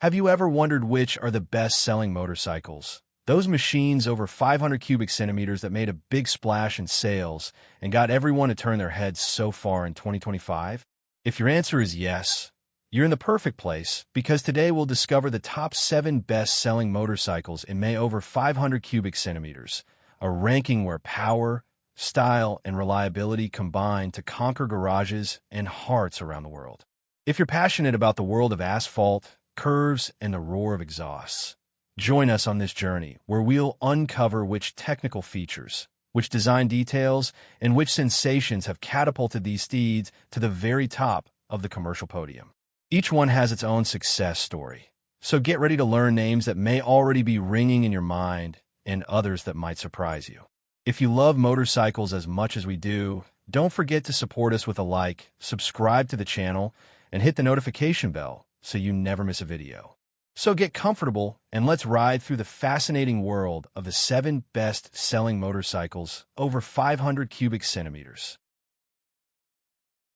Have you ever wondered which are the best-selling motorcycles? Those machines over 500 cubic centimeters that made a big splash in sales and got everyone to turn their heads so far in 2025? If your answer is yes, you're in the perfect place, because today we'll discover the top 7 best-selling motorcycles in May over 500 cubic centimeters, a ranking where power, style, and reliability combine to conquer garages and hearts around the world. If you're passionate about the world of asphalt, curves, and the roar of exhausts, join us on this journey where we'll uncover which technical features, which design details, and which sensations have catapulted these steeds to the very top of the commercial podium. Each one has its own success story, so get ready to learn names that may already be ringing in your mind and others that might surprise you. If you love motorcycles as much as we do, don't forget to support us with a like, subscribe to the channel, and hit the notification bell so you never miss a video. So get comfortable and let's ride through the fascinating world of the 7 best-selling motorcycles over 500 cubic centimeters.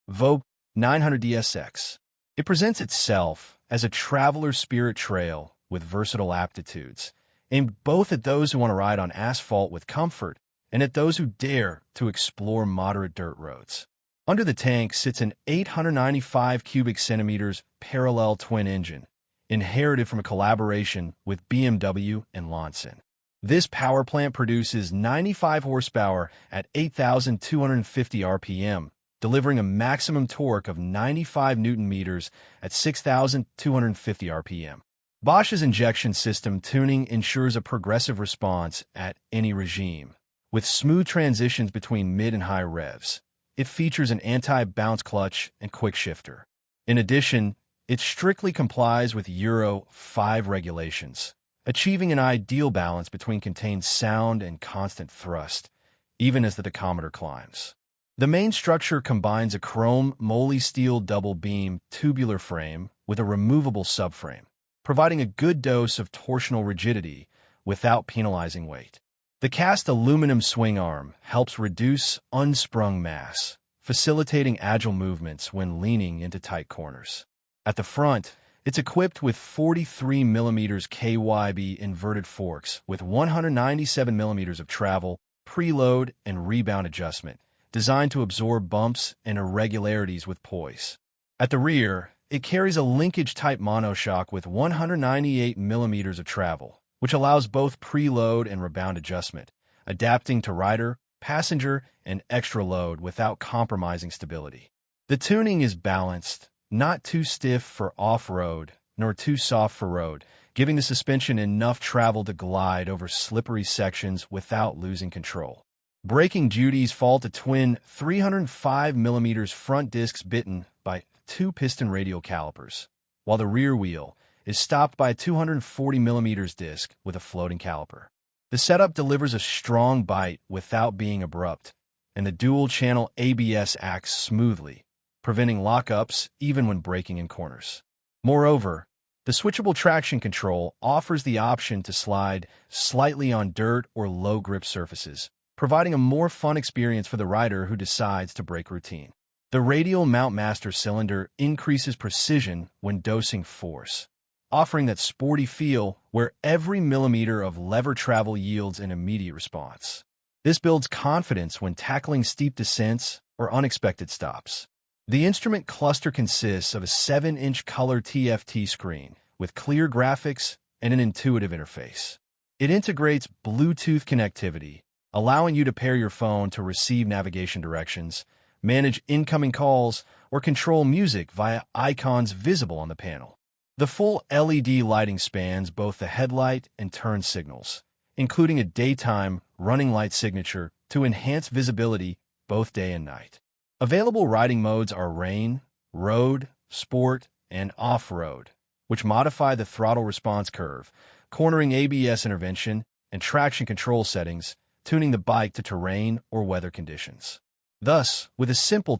VOGE 900 DSX. It presents itself as a traveler spirit trail with versatile aptitudes, aimed both at those who want to ride on asphalt with comfort and at those who dare to explore moderate dirt roads. Under the tank sits an 895 cubic centimeters parallel twin engine, inherited from a collaboration with BMW and Lonson. This power plant produces 95 horsepower at 8,250 RPM, delivering a maximum torque of 95 Newton-meters at 6,250 RPM. Bosch's injection system tuning ensures a progressive response at any regime, with smooth transitions between mid and high revs. It features an anti-bounce clutch and quick shifter. In addition, it strictly complies with Euro 5 regulations, achieving an ideal balance between contained sound and constant thrust, even as the tachometer climbs. The main structure combines a chrome moly steel double-beam tubular frame with a removable subframe, providing a good dose of torsional rigidity without penalizing weight. The cast aluminum swing arm helps reduce unsprung mass, facilitating agile movements when leaning into tight corners. At the front, it's equipped with 43 mm KYB inverted forks with 197 mm of travel, preload, and rebound adjustment, designed to absorb bumps and irregularities with poise. At the rear, it carries a linkage-type monoshock with 198 mm of travel, which allows both preload and rebound adjustment, adapting to rider, passenger, and extra load without compromising stability. The tuning is balanced, not too stiff for off-road, nor too soft for road, giving the suspension enough travel to glide over slippery sections without losing control. Braking duties fall to twin 305 mm front discs bitten by 2 piston radial calipers, while the rear wheel is stopped by a 240 mm disc with a floating caliper. The setup delivers a strong bite without being abrupt, and the dual-channel ABS acts smoothly, preventing lockups even when braking in corners. Moreover, the switchable traction control offers the option to slide slightly on dirt or low-grip surfaces, providing a more fun experience for the rider who decides to break routine. The radial mount master cylinder increases precision when dosing force, offering that sporty feel where every millimeter of lever travel yields an immediate response. This builds confidence when tackling steep descents or unexpected stops. The instrument cluster consists of a 7-inch color TFT screen with clear graphics and an intuitive interface. It integrates Bluetooth connectivity, allowing you to pair your phone to receive navigation directions, manage incoming calls, or control music via icons visible on the panel. The full LED lighting spans both the headlight and turn signals, including a daytime running light signature to enhance visibility both day and night. Available riding modes are rain, road, sport, and off-road, which modify the throttle response curve, cornering ABS intervention, and traction control settings, tuning the bike to terrain or weather conditions. Thus, with a simple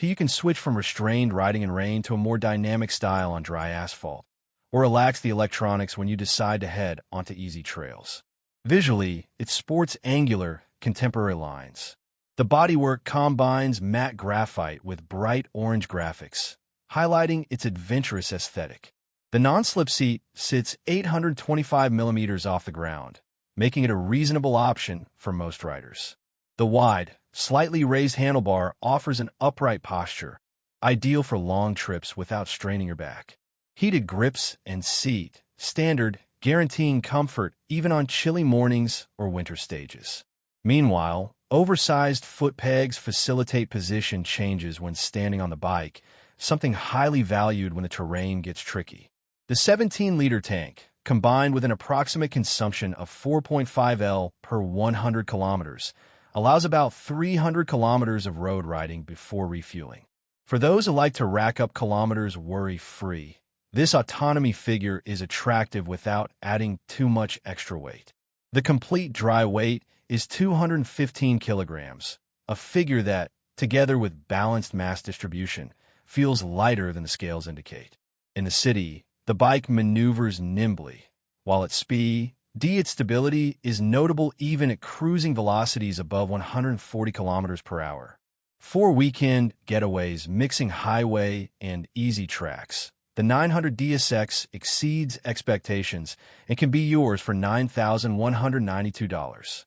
you can switch from restrained riding in rain to a more dynamic style on dry asphalt, or relax the electronics when you decide to head onto easy trails. Visually, it sports angular, contemporary lines. The bodywork combines matte graphite with bright orange graphics, highlighting its adventurous aesthetic. The non-slip seat sits 825 millimeters off the ground, making it a reasonable option for most riders. The wide, slightly raised handlebar offers an upright posture, ideal for long trips without straining your back. Heated grips and seat, standard, guaranteeing comfort even on chilly mornings or winter stages. Meanwhile, oversized foot pegs facilitate position changes when standing on the bike, something highly valued when the terrain gets tricky. The 17-liter tank, combined with an approximate consumption of 4.5 L per 100 kilometers, allows about 300 kilometers of road riding before refueling. For those who like to rack up kilometers worry-free, this autonomy figure is attractive without adding too much extra weight. The complete dry weight is 215 kilograms, a figure that, together with balanced mass distribution, feels lighter than the scales indicate. In the city, the bike maneuvers nimbly, while at speed, its stability is notable even at cruising velocities above 140 kilometers per hour. For weekend getaways mixing highway and easy tracks, the 900 DSX exceeds expectations and can be yours for $9,192.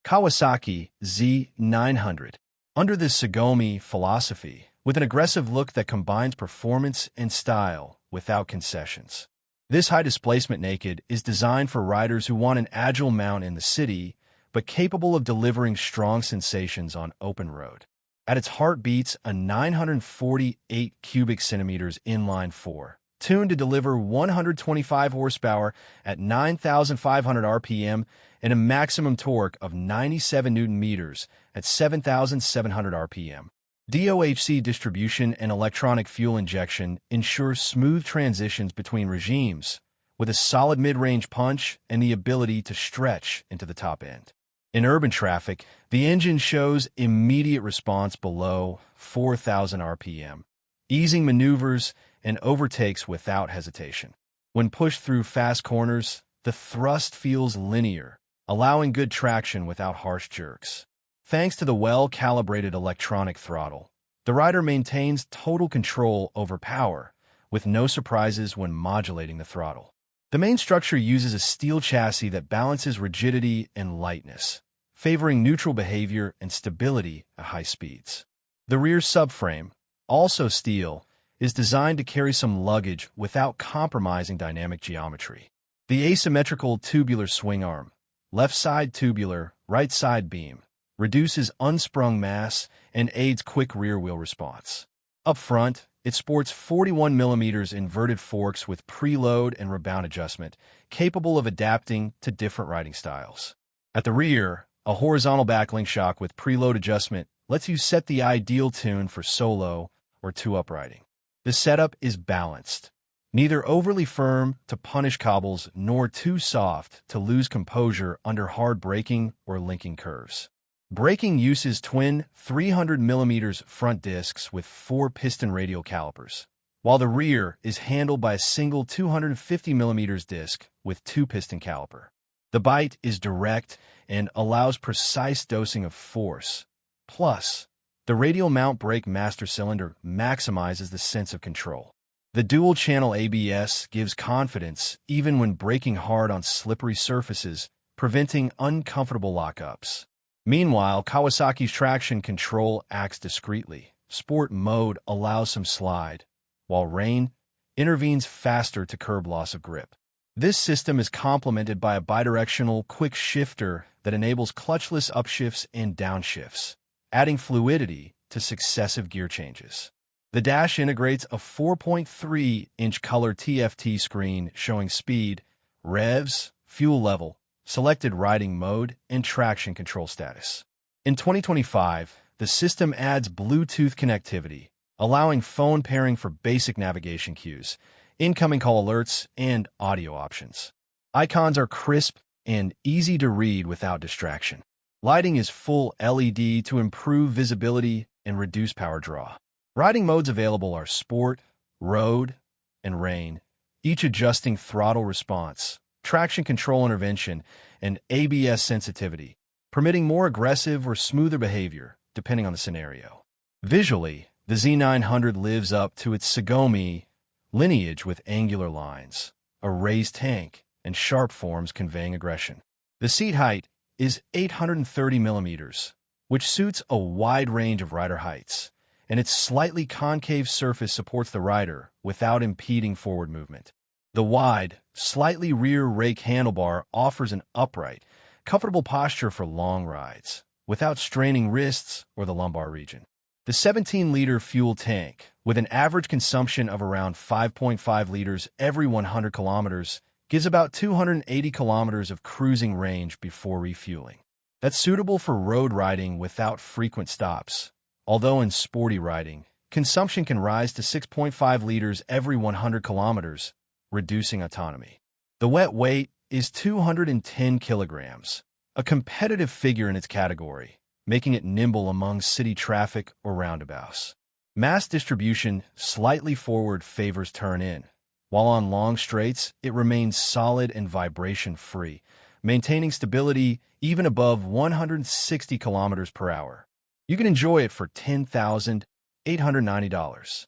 Kawasaki Z900. Under the Sagami philosophy, with an aggressive look that combines performance and style without concessions. This high-displacement naked is designed for riders who want an agile mount in the city, but capable of delivering strong sensations on open road. At its heart beats a 948 cubic centimeters inline 4, tuned to deliver 125 horsepower at 9,500 RPM and a maximum torque of 97 Newton meters at 7,700 RPM. DOHC distribution and electronic fuel injection ensures smooth transitions between regimes, with a solid mid-range punch and the ability to stretch into the top end. In urban traffic, the engine shows immediate response below 4,000 RPM, easing maneuvers and overtakes without hesitation. When pushed through fast corners, the thrust feels linear, allowing good traction without harsh jerks. Thanks to the well-calibrated electronic throttle, the rider maintains total control over power, with no surprises when modulating the throttle. The main structure uses a steel chassis that balances rigidity and lightness, favoring neutral behavior and stability at high speeds. The rear subframe, also steel, is designed to carry some luggage without compromising dynamic geometry. The asymmetrical tubular swing arm, left side tubular, right side beam, reduces unsprung mass and aids quick rear-wheel response. Up front, it sports 41 mm inverted forks with preload and rebound adjustment, capable of adapting to different riding styles. At the rear, a horizontal backlink shock with preload adjustment lets you set the ideal tune for solo or two-up riding. The setup is balanced, neither overly firm to punish cobbles nor too soft to lose composure under hard braking or linking curves. Braking uses twin 300 mm front discs with 4 piston radial calipers, while the rear is handled by a single 250 mm disc with 2 piston caliper. The bite is direct and allows precise dosing of force. Plus, the radial mount brake master cylinder maximizes the sense of control. The dual-channel ABS gives confidence even when braking hard on slippery surfaces, preventing uncomfortable lockups. Meanwhile, Kawasaki's traction control acts discreetly. Sport mode allows some slide, while rain intervenes faster to curb loss of grip. This system is complemented by a bidirectional quick shifter that enables clutchless upshifts and downshifts, adding fluidity to successive gear changes. The dash integrates a 4.3-inch color TFT screen showing speed, revs, fuel level, selected riding mode, and traction control status. In 2025, the system adds Bluetooth connectivity, allowing phone pairing for basic navigation cues, incoming call alerts, and audio options. Icons are crisp and easy to read without distraction. Lighting is full LED to improve visibility and reduce power draw. Riding modes available are Sport, Road, and Rain, each adjusting throttle response, traction control intervention, and ABS sensitivity, permitting more aggressive or smoother behavior, depending on the scenario. Visually, The Z900 lives up to its Sagome lineage with angular lines, a raised tank, and sharp forms conveying aggression. The seat height is 830 millimeters, which suits a wide range of rider heights, and its slightly concave surface supports the rider without impeding forward movement. The wide, slightly rear rake handlebar offers an upright, comfortable posture for long rides, without straining wrists or the lumbar region. The 17-liter fuel tank, with an average consumption of around 5.5 liters every 100 kilometers, gives about 280 kilometers of cruising range before refueling. That's suitable for road riding without frequent stops, although in sporty riding, consumption can rise to 6.5 liters every 100 kilometers, reducing autonomy. The wet weight is 210 kilograms, a competitive figure in its category, making it nimble among city traffic or roundabouts. Mass distribution slightly forward favors turn-in, while on long straights it remains solid and vibration-free, maintaining stability even above 160 kilometers per hour. You can enjoy it for $10,890.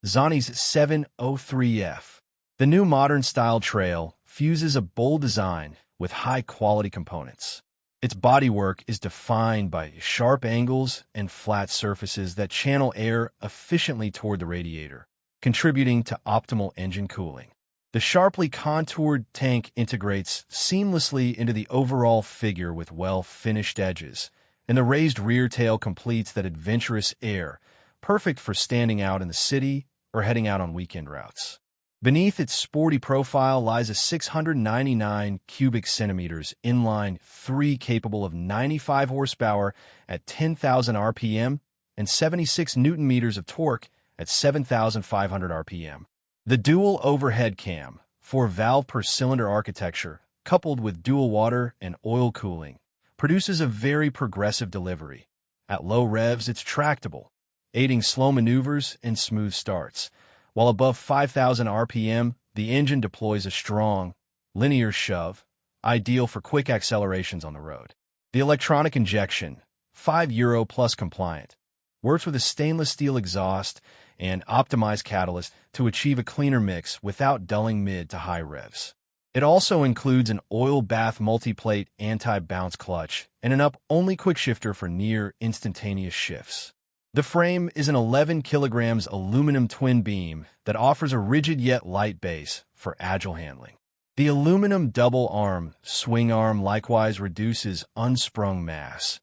ZONTES 703F. The new modern-style trail fuses a bold design with high-quality components. Its bodywork is defined by sharp angles and flat surfaces that channel air efficiently toward the radiator, contributing to optimal engine cooling. The sharply contoured tank integrates seamlessly into the overall figure with well-finished edges, and the raised rear tail completes that adventurous air, perfect for standing out in the city or heading out on weekend routes. Beneath its sporty profile lies a 699 cubic centimeters inline 3 capable of 95 horsepower at 10,000 RPM and 76 Newton meters of torque at 7,500 RPM. The dual overhead cam, 4-valve per cylinder architecture, coupled with dual water and oil cooling, produces a very progressive delivery. At low revs, it's tractable, aiding slow maneuvers and smooth starts, while above 5,000 RPM, the engine deploys a strong, linear shove, ideal for quick accelerations on the road. The electronic injection, €5 plus compliant, works with a stainless steel exhaust and optimized catalyst to achieve a cleaner mix without dulling mid to high revs. It also includes an oil bath multi-plate anti-bounce clutch and an up-only quick shifter for near instantaneous shifts. The frame is an 11 kilograms aluminum twin beam that offers a rigid yet light base for agile handling. The aluminum double-arm swing arm likewise reduces unsprung mass,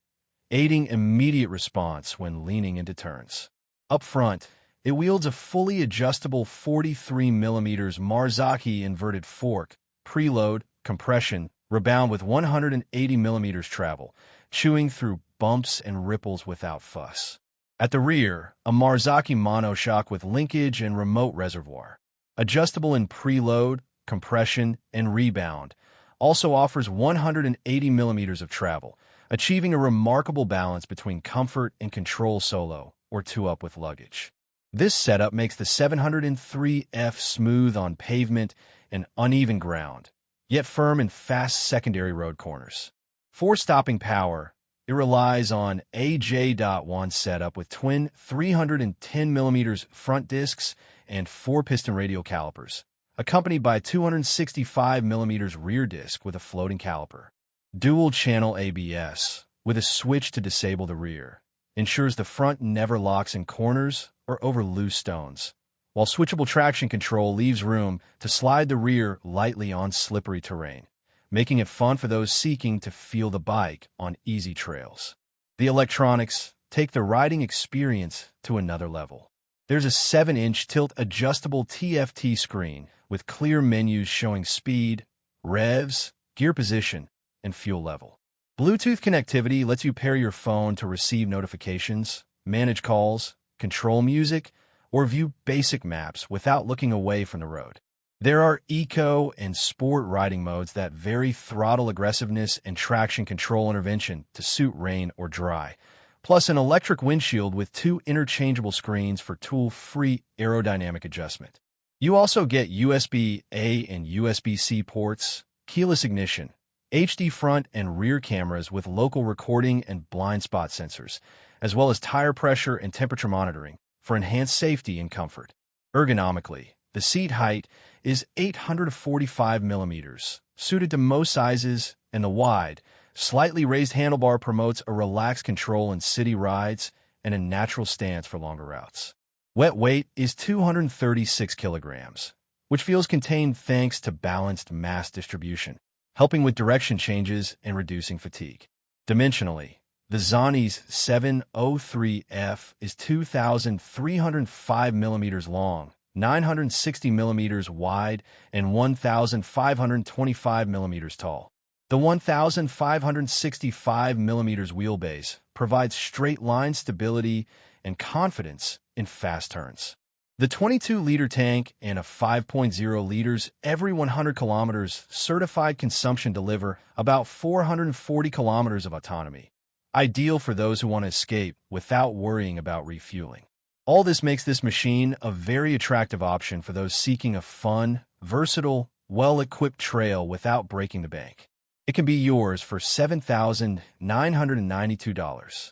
aiding immediate response when leaning into turns. Up front, it wields a fully adjustable 43mm Marzocchi inverted fork, preload, compression, rebound with 180mm travel, chewing through bumps and ripples without fuss. At the rear, a Marzocchi monoshock with linkage and remote reservoir, adjustable in preload, compression, and rebound, also offers 180mm of travel, achieving a remarkable balance between comfort and control solo or two-up with luggage. This setup makes the 703F smooth on pavement and uneven ground, yet firm in fast secondary road corners. For stopping power, it relies on a J.1 setup with twin 310mm front discs and 4-piston radial calipers, accompanied by a 265mm rear disc with a floating caliper. Dual-channel ABS, with a switch to disable the rear, ensures the front never locks in corners or over loose stones, while switchable traction control leaves room to slide the rear lightly on slippery terrain, making it fun for those seeking to feel the bike on easy trails. The electronics take the riding experience to another level. There's a 7-inch tilt-adjustable TFT screen with clear menus showing speed, revs, gear position, and fuel level. Bluetooth connectivity lets you pair your phone to receive notifications, manage calls, control music, or view basic maps without looking away from the road. There are eco and sport riding modes that vary throttle aggressiveness and traction control intervention to suit rain or dry, plus an electric windshield with 2 interchangeable screens for tool-free aerodynamic adjustment. You also get USB-A and USB-C ports, keyless ignition, HD front and rear cameras with local recording and blind spot sensors, as well as tire pressure and temperature monitoring for enhanced safety and comfort. Ergonomically, the seat height is 845 millimeters, suited to most sizes, and the wide, slightly raised handlebar promotes a relaxed control in city rides and a natural stance for longer routes. Wet weight is 236 kilograms, which feels contained thanks to balanced mass distribution, helping with direction changes and reducing fatigue. Dimensionally, the ZONTES 703F is 2,305 millimeters long, 960 millimeters wide, and 1,525 millimeters tall. The 1,565 millimeters wheelbase provides straight-line stability and confidence in fast turns. The 22-liter tank and a 5.0 liters every 100 kilometers certified consumption deliver about 440 kilometers of autonomy, ideal for those who want to escape without worrying about refueling. All this makes this machine a very attractive option for those seeking a fun, versatile, well-equipped trail without breaking the bank. It can be yours for $7,992.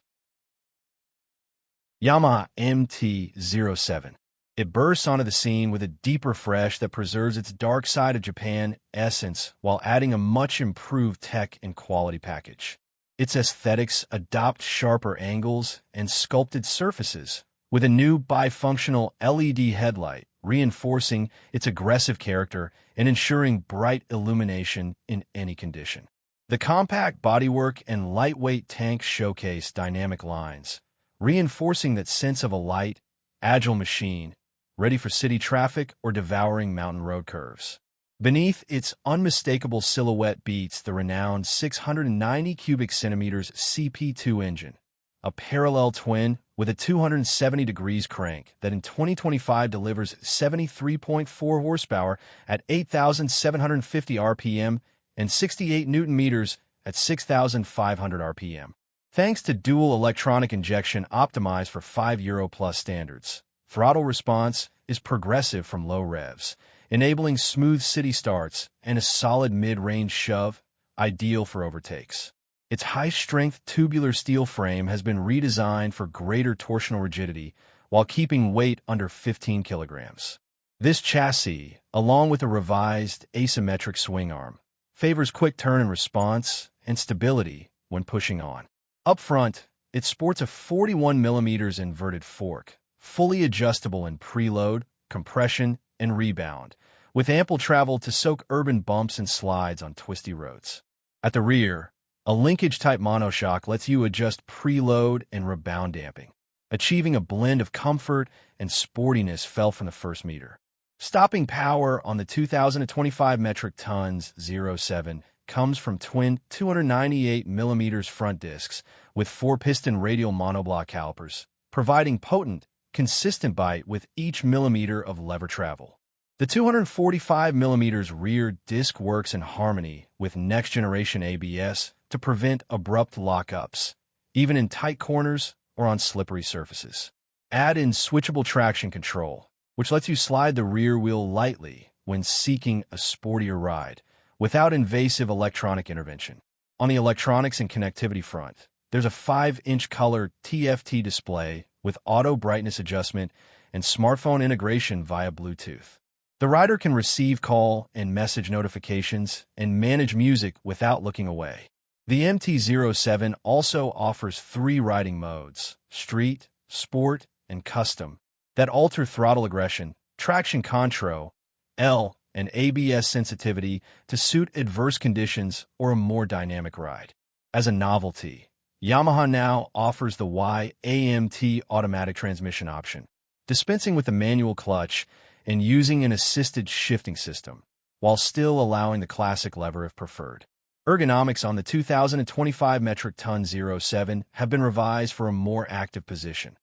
Yamaha MT-07. It bursts onto the scene with a deep refresh that preserves its dark side of Japan essence while adding a much-improved tech and quality package. Its aesthetics adopt sharper angles and sculpted surfaces, with a new bifunctional LED headlight reinforcing its aggressive character and ensuring bright illumination in any condition. The compact bodywork and lightweight tank showcase dynamic lines, reinforcing that sense of a light, agile machine, ready for city traffic or devouring mountain road curves. Beneath its unmistakable silhouette beats the renowned 690 cubic centimeters CP2 engine, a parallel twin with a 270 degrees crank that in 2025 delivers 73.4 horsepower at 8,750 RPM and 68 Newton meters at 6,500 RPM. Thanks to dual electronic injection optimized for 5 Euro plus standards, throttle response is progressive from low revs, enabling smooth city starts and a solid mid-range shove, ideal for overtakes. Its high-strength tubular steel frame has been redesigned for greater torsional rigidity while keeping weight under 15 kilograms. This chassis, along with a revised asymmetric swing arm, favors quick turn and response and stability when pushing on. Up front, it sports a 41mm inverted fork, fully adjustable in preload, compression, and rebound, with ample travel to soak urban bumps and slides on twisty roads. At the rear, a linkage-type monoshock lets you adjust preload and rebound damping, achieving a blend of comfort and sportiness felt from the first meter. Stopping power on the 2,025 metric tons 07 comes from twin 298mm front discs with 4-piston radial monoblock calipers, providing potent, consistent bite with each millimeter of lever travel. The 245mm rear disc works in harmony with next-generation ABS to prevent abrupt lockups, even in tight corners or on slippery surfaces. Add in switchable traction control, which lets you slide the rear wheel lightly when seeking a sportier ride, without invasive electronic intervention. On the electronics and connectivity front, there's a 5-inch color TFT display with auto brightness adjustment and smartphone integration via Bluetooth. The rider can receive call and message notifications and manage music without looking away. The MT-07 also offers 3 riding modes, Street, Sport, and Custom, that alter throttle aggression, traction control, L, and ABS sensitivity to suit adverse conditions or a more dynamic ride. As a novelty, Yamaha now offers the YAMT automatic transmission option, dispensing with the manual clutch and using an assisted shifting system, while still allowing the classic lever if preferred. Ergonomics on the 2,025 metric ton 07 have been revised for a more active position.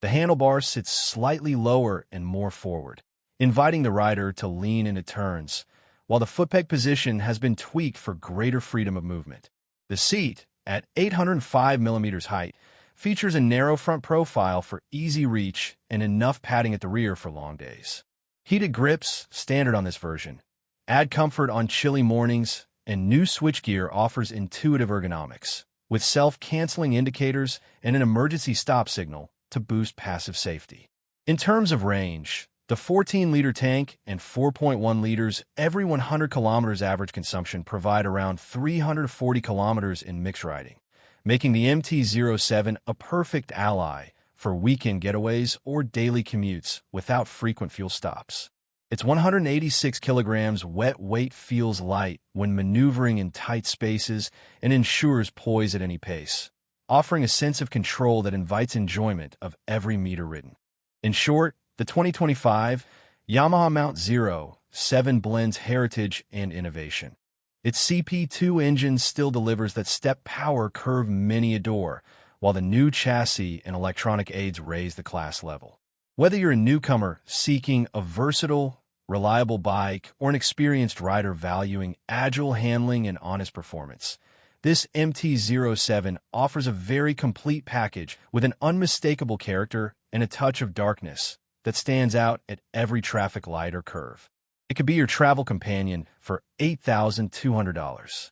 The handlebar sits slightly lower and more forward, inviting the rider to lean into turns, while the footpeg position has been tweaked for greater freedom of movement. The seat, at 805mm height, features a narrow front profile for easy reach and enough padding at the rear for long days. Heated grips, standard on this version, add comfort on chilly mornings, and new switchgear offers intuitive ergonomics, with self-canceling indicators and an emergency stop signal to boost passive safety. In terms of range, the 14-liter tank and 4.1 liters every 100 kilometers average consumption provide around 340 kilometers in mixed riding, making the MT-07 a perfect ally for weekend getaways or daily commutes without frequent fuel stops. Its 186 kilograms wet weight feels light when maneuvering in tight spaces and ensures poise at any pace, offering a sense of control that invites enjoyment of every meter ridden. In short, the 2025 Yamaha Mount 07 blends heritage and innovation. Its CP2 engine still delivers that step power curve many adore, while the new chassis and electronic aids raise the class level. Whether you're a newcomer seeking a versatile, reliable bike or an experienced rider valuing agile handling and honest performance, this MT-07 offers a very complete package with an unmistakable character and a touch of darkness that stands out at every traffic light or curve. It could be your travel companion for $8,200.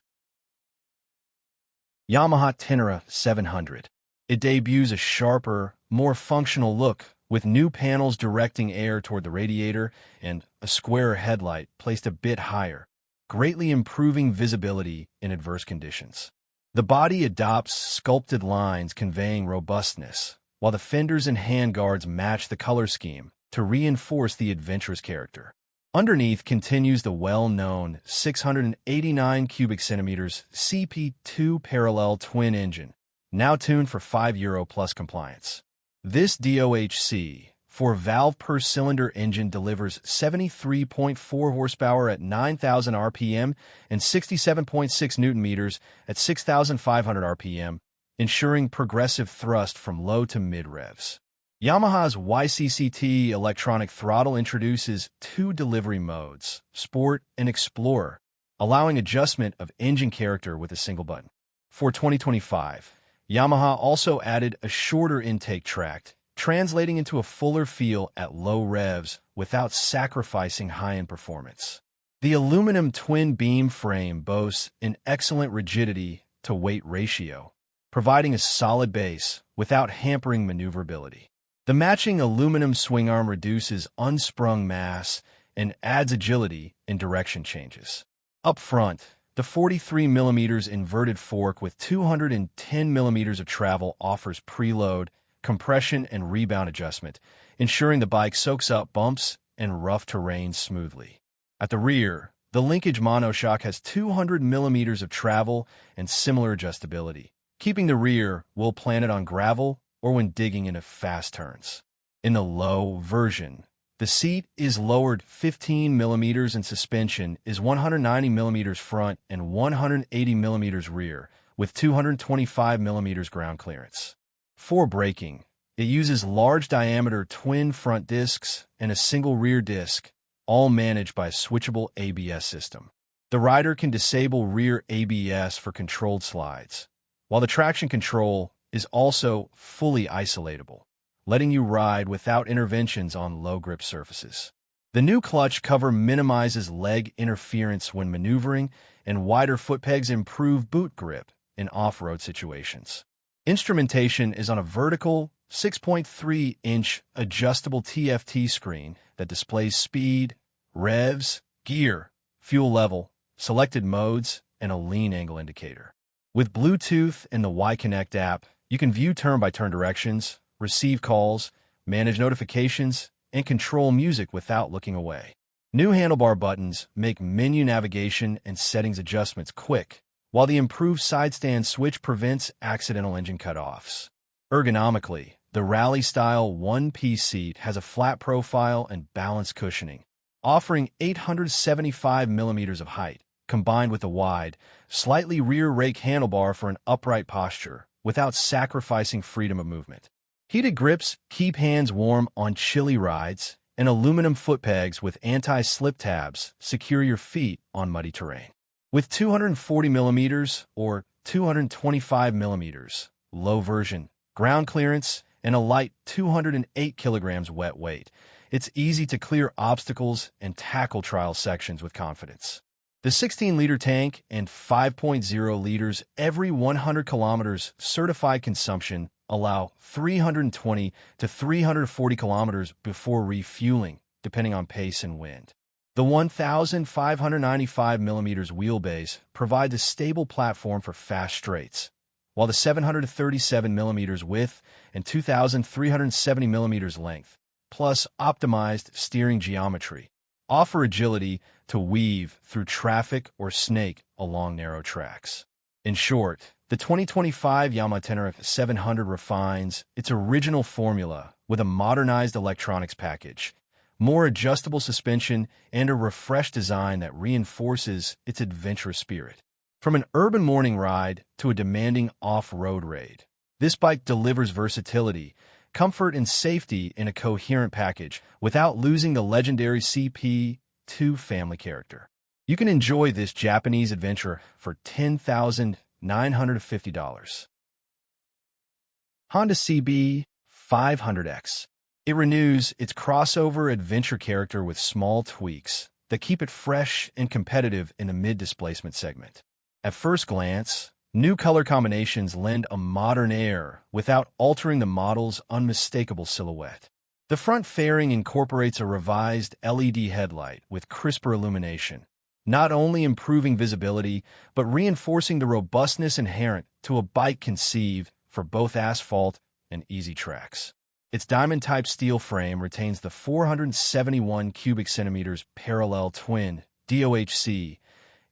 Yamaha Tenere 700. It debuts a sharper, more functional look with new panels directing air toward the radiator and a squarer headlight placed a bit higher, greatly improving visibility in adverse conditions. The body adopts sculpted lines conveying robustness, while the fenders and handguards match the color scheme to reinforce the adventurous character. Underneath continues the well-known 689 cubic centimeters CP2 parallel twin engine, now tuned for €5 plus compliance. This DOHC 4-valve per cylinder engine delivers 73.4 horsepower at 9,000 RPM and 67.6 Newton-meters at 6,500 RPM, ensuring progressive thrust from low to mid revs. Yamaha's YCCT electronic throttle introduces two delivery modes, Sport and Explorer, allowing adjustment of engine character with a single button. For 2025, Yamaha also added a shorter intake tract, translating into a fuller feel at low revs without sacrificing high-end performance. The aluminum twin-beam frame boasts an excellent rigidity-to-weight ratio, providing a solid base without hampering maneuverability. The matching aluminum swing arm reduces unsprung mass and adds agility in direction changes. Up front, the 43mm inverted fork with 210mm of travel offers preload, compression, and rebound adjustment, ensuring the bike soaks up bumps and rough terrain smoothly. At the rear, the linkage monoshock has 200mm of travel and similar adjustability, keeping the rear well planted on gravel or when digging into fast turns. In the low version, the seat is lowered 15mm and suspension is 190mm front and 180mm rear, with 225mm ground clearance. For braking, it uses large-diameter twin front discs and a single rear disc, all managed by a switchable ABS system. The rider can disable rear ABS for controlled slides, while the traction control is also fully isolatable, letting you ride without interventions on low-grip surfaces. The new clutch cover minimizes leg interference when maneuvering, and wider foot pegs improve boot grip in off-road situations. Instrumentation is on a vertical 6.3-inch adjustable TFT screen that displays speed, revs, gear, fuel level, selected modes, and a lean angle indicator. With Bluetooth and the Y-Connect app, you can view turn-by-turn directions, receive calls, manage notifications, and control music without looking away. New handlebar buttons make menu navigation and settings adjustments quick, while the improved side stand switch prevents accidental engine cutoffs. Ergonomically, the rally-style one-piece seat has a flat profile and balanced cushioning, offering 875mm of height, combined with a wide, slightly rear rake handlebar for an upright posture, without sacrificing freedom of movement. Heated grips keep hands warm on chilly rides, and aluminum foot pegs with anti-slip tabs secure your feet on muddy terrain. With 240mm or 225mm low version, ground clearance, and a light 208 kilograms wet weight, it's easy to clear obstacles and tackle trial sections with confidence. The 16-liter tank and 5.0 liters every 100 kilometers certified consumption allow 320 to 340 kilometers before refueling, depending on pace and wind. The 1,595 millimeters wheelbase provides a stable platform for fast straights, while the 737 millimeters width and 2,370 millimeters length, plus optimized steering geometry, offer agility to weave through traffic or snake along narrow tracks. In short, the 2025 Yamaha Tenere 700 refines its original formula with a modernized electronics package, more adjustable suspension, and a refreshed design that reinforces its adventurous spirit. From an urban morning ride to a demanding off-road raid, this bike delivers versatility, comfort, and safety in a coherent package without losing the legendary CP2 family character. You can enjoy this Japanese adventure for $10,950. Honda CB 500X. It renews its crossover adventure character with small tweaks that keep it fresh and competitive in the mid-displacement segment. At first glance, new color combinations lend a modern air without altering the model's unmistakable silhouette. The front fairing incorporates a revised LED headlight with crisper illumination, not only improving visibility, but reinforcing the robustness inherent to a bike conceived for both asphalt and easy tracks. Its diamond-type steel frame retains the 471 cubic centimeters parallel twin DOHC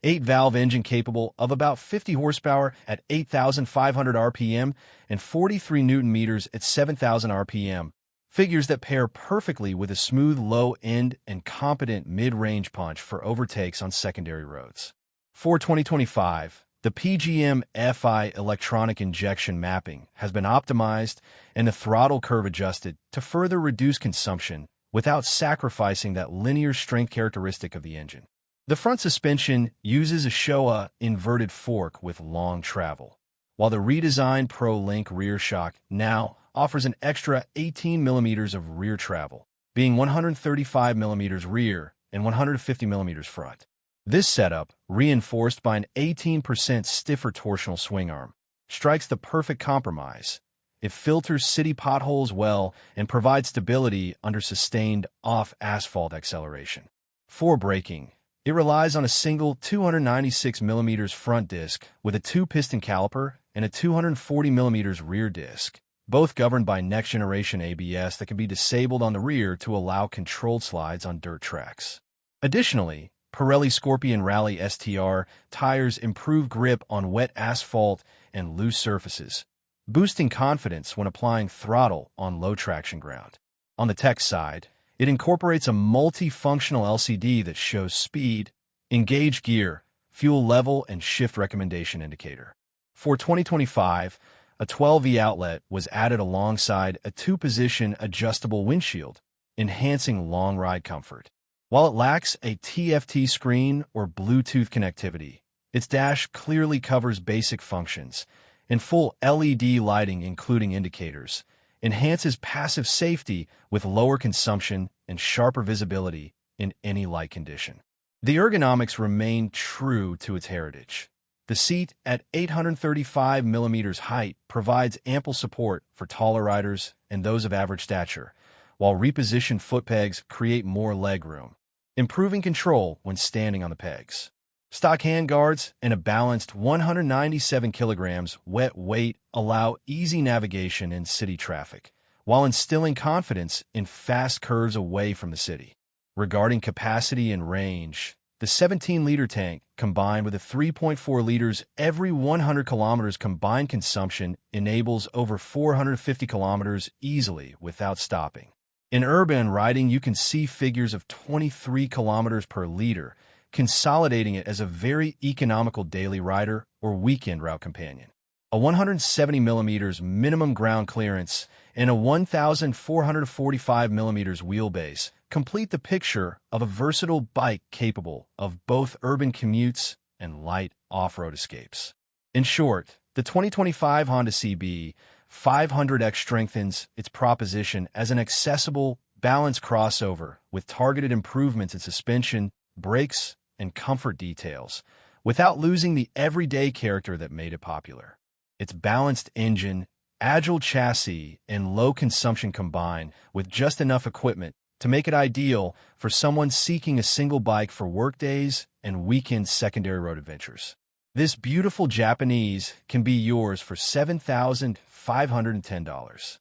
8-valve engine capable of about 50 horsepower at 8,500 RPM and 43 Newton-meters at 7,000 RPM, figures that pair perfectly with a smooth low end and competent mid-range punch for overtakes on secondary roads. For 2025, the PGM-FI electronic injection mapping has been optimized and the throttle curve adjusted to further reduce consumption without sacrificing that linear strength characteristic of the engine. The front suspension uses a Showa inverted fork with long travel, while the redesigned Pro Link rear shock now offers an extra 18 millimeters of rear travel, being 135 millimeters rear and 150 millimeters front. This setup, reinforced by an 18% stiffer torsional swing arm, strikes the perfect compromise. It filters city potholes well and provides stability under sustained off-asphalt acceleration. For braking, it relies on a single 296 millimeters front disc with a 2-piston caliper and a 240 millimeters rear disc, both governed by next-generation ABS that can be disabled on the rear to allow controlled slides on dirt tracks. Additionally, Pirelli Scorpion Rally STR tires improve grip on wet asphalt and loose surfaces, boosting confidence when applying throttle on low-traction ground. On the tech side, it incorporates a multifunctional LCD that shows speed, engage gear, fuel level, and shift recommendation indicator. For 2025, a 12V outlet was added alongside a 2-position adjustable windshield, enhancing long ride comfort. While it lacks a TFT screen or Bluetooth connectivity, its dash clearly covers basic functions, and full LED lighting, including indicators, enhances passive safety with lower consumption and sharper visibility in any light condition. The ergonomics remain true to its heritage. The seat at 835 millimeters height provides ample support for taller riders and those of average stature, while repositioned foot pegs create more legroom, improving control when standing on the pegs. Stock handguards and a balanced 197 kilograms wet weight allow easy navigation in city traffic, while instilling confidence in fast curves away from the city. Regarding capacity and range, the 17-liter tank, combined with a 3.4 liters every 100 kilometers combined consumption, enables over 450 kilometers easily without stopping. In urban riding, you can see figures of 23 kilometers per liter, consolidating it as a very economical daily rider or weekend route companion. A 170 millimeters minimum ground clearance and a 1,445 millimeters wheelbase complete the picture of a versatile bike capable of both urban commutes and light off-road escapes. In short, the 2025 Honda CB 500X strengthens its proposition as an accessible, balanced crossover with targeted improvements in suspension, brakes, and comfort details, without losing the everyday character that made it popular. Its balanced engine, agile chassis, and low consumption combine with just enough equipment to make it ideal for someone seeking a single bike for workdays and weekend secondary road adventures. This beautiful Japanese can be yours for $7,510.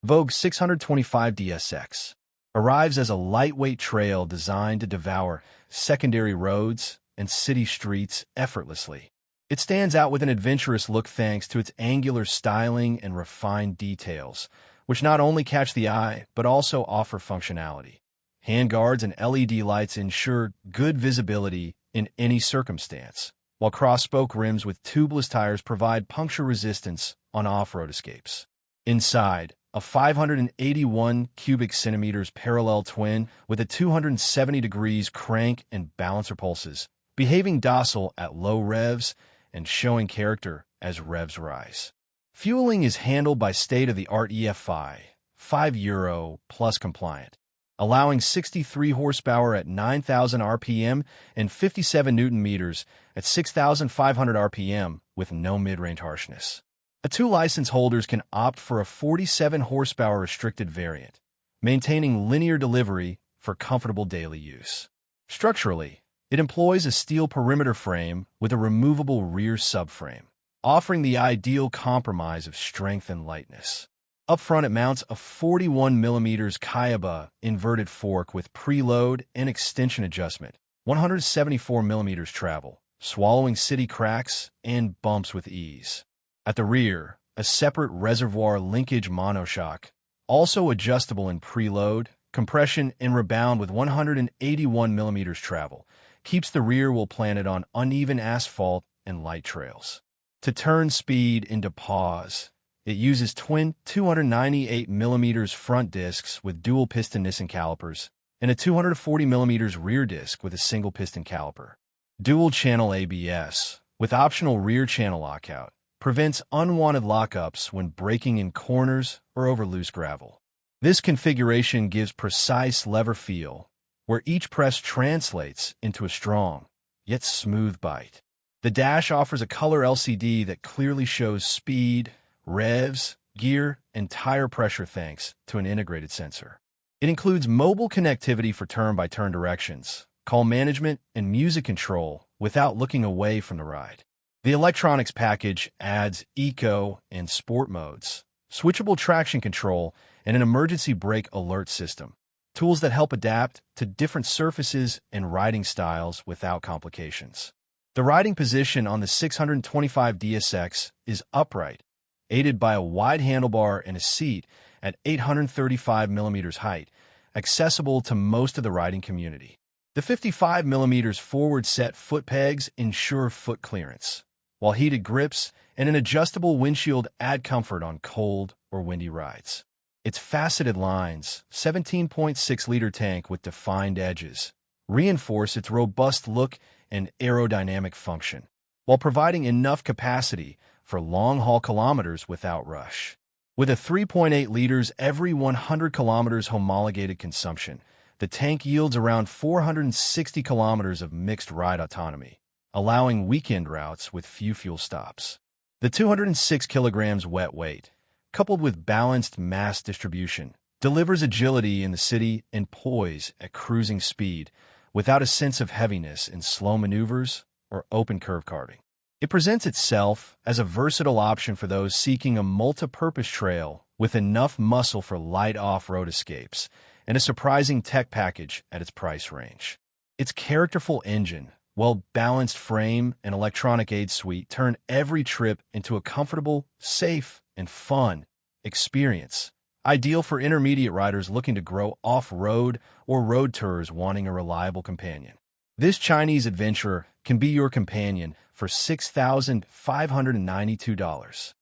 VOGE 625DSX arrives as a lightweight trail designed to devour secondary roads and city streets effortlessly. It stands out with an adventurous look thanks to its angular styling and refined details, which not only catch the eye but also offer functionality. Handguards and LED lights ensure good visibility in any circumstance, while cross-spoke rims with tubeless tires provide puncture resistance on off-road escapes. Inside, a 581 cubic centimeters parallel twin with a 270 degrees crank and balancer pulses, behaving docile at low revs and showing character as revs rise. Fueling is handled by state-of-the-art EFI, €5 plus compliant, allowing 63 horsepower at 9,000 RPM and 57 Newton-meters at 6,500 RPM with no mid-range harshness. A 2 license holders can opt for a 47 horsepower restricted variant, maintaining linear delivery for comfortable daily use. Structurally, it employs a steel perimeter frame with a removable rear subframe, offering the ideal compromise of strength and lightness. Up front, it mounts a 41mm Kayaba inverted fork with preload and extension adjustment, 174mm travel, swallowing city cracks and bumps with ease. At the rear, a separate reservoir linkage monoshock, also adjustable in preload, compression, and rebound with 181mm travel, keeps the rear wheel planted on uneven asphalt and light trails. To turn speed into pause, it uses twin 298mm front discs with dual piston Nissan calipers and a 240mm rear disc with a single piston caliper. Dual channel ABS, with optional rear channel lockout, prevents unwanted lockups when braking in corners or over loose gravel. This configuration gives precise lever feel, where each press translates into a strong, yet smooth bite. The dash offers a color LCD that clearly shows speed, revs, gear, and tire pressure thanks to an integrated sensor. It includes mobile connectivity for turn-by-turn directions, call management, and music control without looking away from the ride. The electronics package adds eco and sport modes, switchable traction control, and an emergency brake alert system, tools that help adapt to different surfaces and riding styles without complications. The riding position on the 625DSX is upright, aided by a wide handlebar and a seat at 835mm height, accessible to most of the riding community. The 55mm forward-set foot pegs ensure foot clearance, while heated grips and an adjustable windshield add comfort on cold or windy rides. Its faceted lines, 17.6-liter tank with defined edges, reinforce its robust look and aerodynamic function, while providing enough capacity for long-haul kilometers without rush. With a 3.8 liters every 100 kilometers homologated consumption, the tank yields around 460 kilometers of mixed ride autonomy, allowing weekend routes with few fuel stops. The 206 kilograms wet weight, coupled with balanced mass distribution, delivers agility in the city and poise at cruising speed without a sense of heaviness in slow maneuvers or open curve karting. It presents itself as a versatile option for those seeking a multi-purpose trail with enough muscle for light off-road escapes and a surprising tech package at its price range. Its characterful engine, well-balanced frame, and electronic aid suite turn every trip into a comfortable, safe, and fun experience, ideal for intermediate riders looking to grow off-road or road tours wanting a reliable companion. This Chinese adventurer can be your companion for $6,592.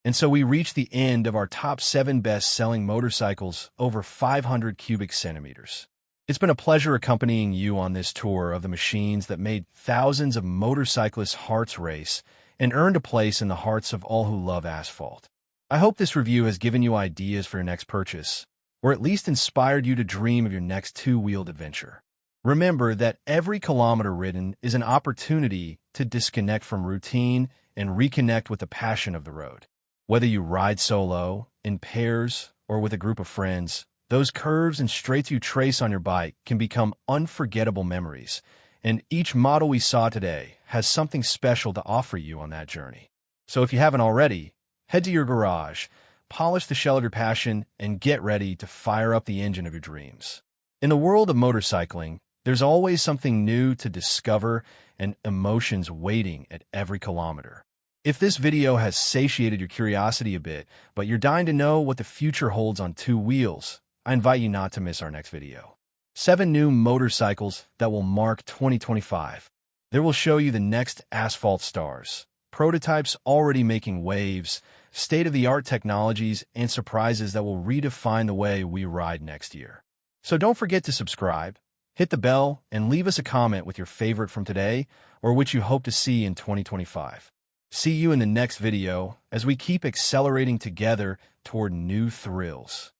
And so we reach the end of our top 7 best-selling motorcycles over 500 cubic centimeters. It's been a pleasure accompanying you on this tour of the machines that made thousands of motorcyclists' hearts race and earned a place in the hearts of all who love asphalt. I hope this review has given you ideas for your next purchase, or at least inspired you to dream of your next two-wheeled adventure. Remember that every kilometer ridden is an opportunity to disconnect from routine and reconnect with the passion of the road. Whether you ride solo, in pairs, or with a group of friends, those curves and straights you trace on your bike can become unforgettable memories, and each model we saw today has something special to offer you on that journey. So if you haven't already, head to your garage, polish the shell of your passion, and get ready to fire up the engine of your dreams. In the world of motorcycling, there's always something new to discover and emotions waiting at every kilometer. If this video has satiated your curiosity a bit, but you're dying to know what the future holds on two wheels, I invite you not to miss our next video. 7 new motorcycles that will mark 2025. There will show you the next asphalt stars, prototypes already making waves, state-of-the-art technologies, and surprises that will redefine the way we ride next year. So don't forget to subscribe, hit the bell, and leave us a comment with your favorite from today or which you hope to see in 2025. See you in the next video as we keep accelerating together toward new thrills.